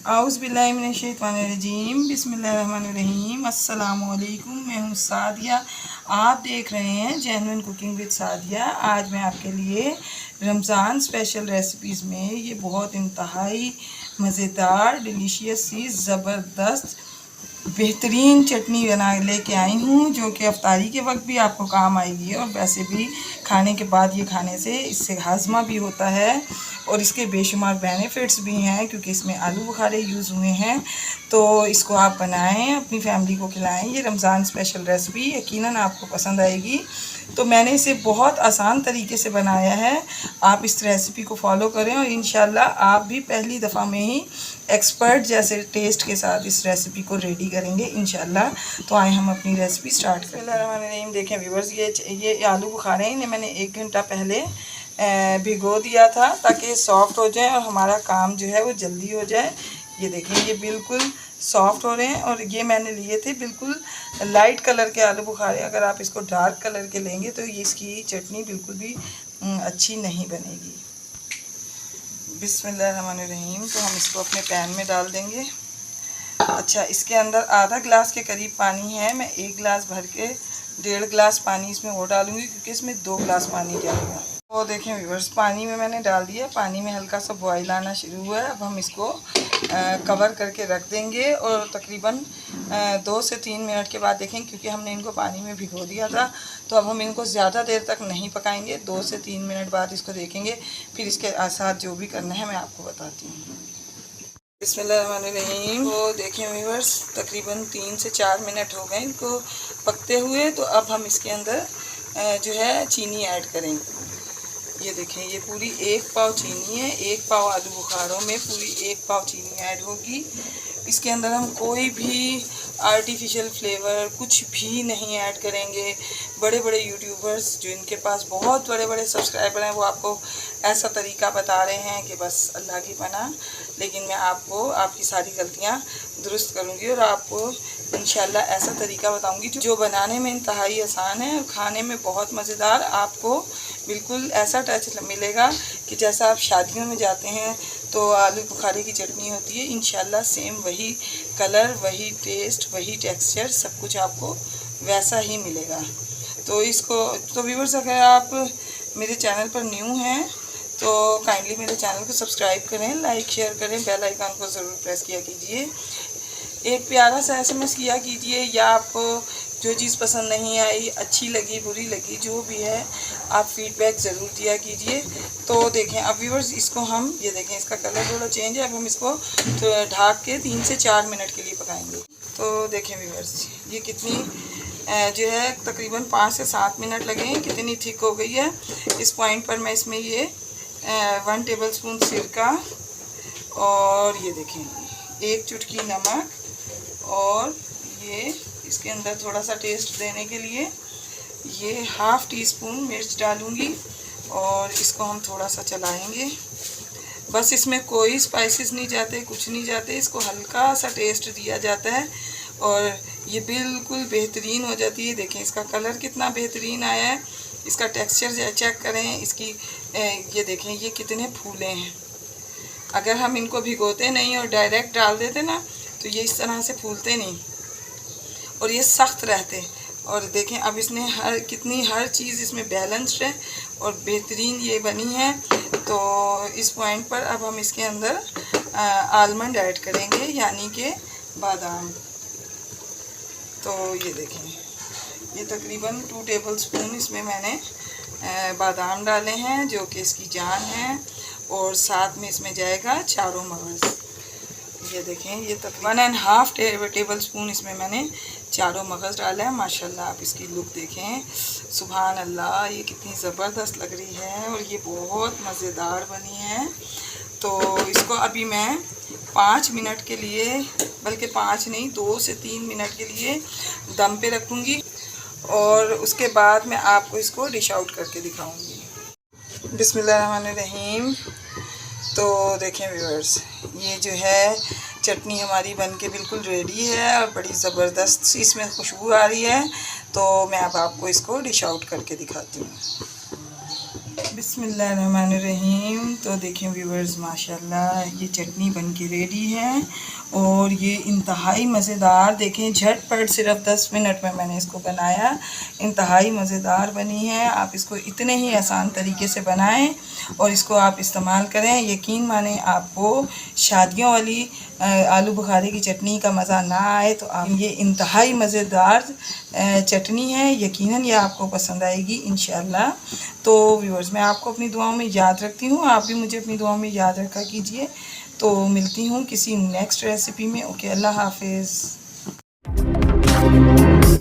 आउज़ुबिल्लाहिमिनश्शैतानिर्रजीम बिस्मिल्लाहिर्रहमानिर्रहीम अस्सलामुअलैकुम। मैं हूँ सादिया, आप देख रहे हैं जेन्युइन कुकिंग विद सादिया। आज मैं आपके लिए रमज़ान स्पेशल रेसिपीज़ में ये बहुत इंतहाई मज़ेदार डिलीशियस सी ज़बरदस्त बेहतरीन चटनी बना लेके आई हूँ, जो कि अफ्तारी के वक्त भी आपको काम आएगी और वैसे भी खाने के बाद ये खाने से इससे हाजमा भी होता है और इसके बेशुमार बेनिफिट्स भी हैं, क्योंकि इसमें आलू बुखारे यूज़ हुए हैं। तो इसको आप बनाएं, अपनी फैमिली को खिलाएं। ये रमज़ान स्पेशल रेसिपी यकीनन आपको पसंद आएगी। तो मैंने इसे बहुत आसान तरीके से बनाया है, आप इस रेसिपी को फॉलो करें और इंशाल्लाह आप भी पहली दफ़ा में ही एक्सपर्ट जैसे टेस्ट के साथ इस रेसिपी को रेडी करेंगे इंशाल्लाह। तो आए हम अपनी रेसिपी स्टार्ट करें। बिस्मिल्लाहिर्रहमानिर्रहीम। देखें व्यूअर्स, ये आलू बुखारे हैं, इन्हें मैंने 1 घंटा पहले भिगो दिया था ताकि सॉफ़्ट हो जाए और हमारा काम जो है वो जल्दी हो जाए। ये देखें, ये बिल्कुल सॉफ़्ट हो रहे हैं और ये मैंने लिए थे बिल्कुल लाइट कलर के आलू बुखारे। अगर आप इसको डार्क कलर के लेंगे तो ये इसकी चटनी बिल्कुल भी अच्छी नहीं बनेगी। बिस्मिल्लाहिर्रहमानिर्रहीम। तो हम इसको अपने पैन में डाल देंगे। अच्छा, इसके अंदर आधा गिलास के करीब पानी है। मैं 1 गिलास भर के 1.5 गिलास पानी इसमें और डालूँगी, क्योंकि इसमें 2 गिलास पानी जाएगा। तो देखें व्यूअर्स, पानी में मैंने डाल दिया, पानी में हल्का सा बॉयल आना शुरू हुआ है। अब हम इसको कवर करके रख देंगे और तकरीबन 2 से 3 मिनट के बाद देखें, क्योंकि हमने इनको पानी में भिगो दिया था, तो अब हम इनको ज़्यादा देर तक नहीं पकाएंगे। 2 से 3 मिनट बाद इसको देखेंगे, फिर इसके साथ जो भी करना है मैं आपको बताती हूँ। बिस्मिल्लाहिर्रहमानिर्रहीम। तो देखें व्यूअर्स, तकरीबन 3 से 4 मिनट हो गए इनको पकते हुए। तो अब हम इसके अंदर जो है चीनी ऐड करेंगे। ये देखें, ये पूरी 1 पाव चीनी है। 1 पाव आलू बुखारों में पूरी 1 पाव चीनी ऐड होगी। इसके अंदर हम कोई भी आर्टिफिशियल फ्लेवर कुछ भी नहीं ऐड करेंगे। बड़े बड़े यूट्यूबर्स जो इनके पास बहुत बड़े बड़े सब्सक्राइबर हैं, वो आपको ऐसा तरीका बता रहे हैं कि बस अल्लाह की पनाह, लेकिन मैं आपको आपकी सारी गलतियां दुरुस्त करूंगी और आपको इंशाल्लाह ऐसा तरीका बताऊंगी जो बनाने में इंतहाई आसान है और खाने में बहुत मज़ेदार। आपको बिल्कुल ऐसा टच मिलेगा कि जैसा आप शादियों में जाते हैं तो आलू बुखारे की चटनी होती है, इंशाल्लाह सेम वही कलर, वही टेस्ट, वही टेक्सचर, सब कुछ आपको वैसा ही मिलेगा। तो व्यूअर्स, अगर आप मेरे चैनल पर न्यू हैं तो काइंडली मेरे चैनल को सब्सक्राइब करें, लाइक शेयर करें, बेल आइकन को ज़रूर प्रेस किया कीजिए। एक प्यारा सा SMS किया कीजिए, या आपको जो चीज़ पसंद नहीं आई, अच्छी लगी, बुरी लगी, जो भी है आप फीडबैक ज़रूर दिया कीजिए। तो देखें अब व्यूअर्स, इसको हम ये देखें, इसका कलर थोड़ा चेंज है। अब हम इसको तो ढक के 3 से 4 मिनट के लिए पकाएंगे। तो देखें व्यूअर्स, ये कितनी जो है तकरीबन 5 से 7 मिनट लगे हैं, कितनी थिक हो गई है। इस पॉइंट पर मैं इसमें ये 1 टेबलस्पून सिरका और ये देखें 1 चुटकी नमक और ये इसके अंदर थोड़ा सा टेस्ट देने के लिए ये 1/2 टीस्पून मिर्च डालूंगी और इसको हम थोड़ा सा चलाएंगे। बस इसमें कोई स्पाइसेस नहीं जाते, कुछ नहीं जाते, इसको हल्का सा टेस्ट दिया जाता है और ये बिल्कुल बेहतरीन हो जाती है। देखें इसका कलर कितना बेहतरीन आया है, इसका टेक्सचर चेक करें, इसकी ये देखें ये कितने फूले हैं। अगर हम इनको भिगोते नहीं और डायरेक्ट डाल देते ना, तो ये इस तरह से फूलते नहीं और ये सख्त रहते। और देखें अब इसने हर चीज़ इसमें बैलेंस्ड है और बेहतरीन ये बनी है। तो इस पॉइंट पर अब हम इसके अंदर आलमंड ऐड करेंगे, यानी कि बादाम। तो ये देखें, ये तकरीबन 2 टेबलस्पून इसमें मैंने बादाम डाले हैं, जो कि इसकी जान है, और साथ में इसमें जाएगा चारों मगज़। ये देखें, ये तकरीबन 1.5 टेबलस्पून इसमें मैंने चारों मगज़ डाला है। माशाल्लाह आप इसकी लुक देखें, सुभान अल्लाह, ये कितनी ज़बरदस्त लग रही है और ये बहुत मज़ेदार बनी है। तो इसको अभी मैं 5 मिनट के लिए, बल्कि 5 नहीं 2 से 3 मिनट के लिए दम पे रखूँगी और उसके बाद मैं आपको इसको डिश आउट करके दिखाऊँगी। बिस्मिल्लाहिर्रहमानिर्रहीम। तो देखें व्यूअर्स, ये जो है चटनी हमारी बनके बिल्कुल रेडी है और बड़ी ज़बरदस्त सी इसमें खुशबू आ रही है। तो मैं अब आपको इसको डिश आउट करके दिखाती हूँ। बिस्मिल्लाहिर्रहमानिर्रहीम। तो देखें व्यूवर्स, माशाल्लाह ये चटनी बन के रेडी है और ये इंतहाई मज़ेदार, देखें झटपट सिर्फ 10 मिनट में मैंने इसको बनाया। इंतहाई मज़ेदार बनी है। आप इसको इतने ही आसान तरीके से बनाएं और इसको आप इस्तेमाल करें। यकीन माने आपको शादियों वाली आलू बुखारे की चटनी का मज़ा ना आए तो आप ये इंतहाई मज़ेदार चटनी है, यकीनन ये आपको पसंद आएगी इंशाल्लाह। तो व्यूअर्स, मैं आपको अपनी दुआओं में याद रखती हूँ, आप भी मुझे अपनी दुआओं में याद रखा कीजिए। तो मिलती हूँ किसी नेक्स्ट रेसिपी में। ओके, अल्लाह हाफिज़।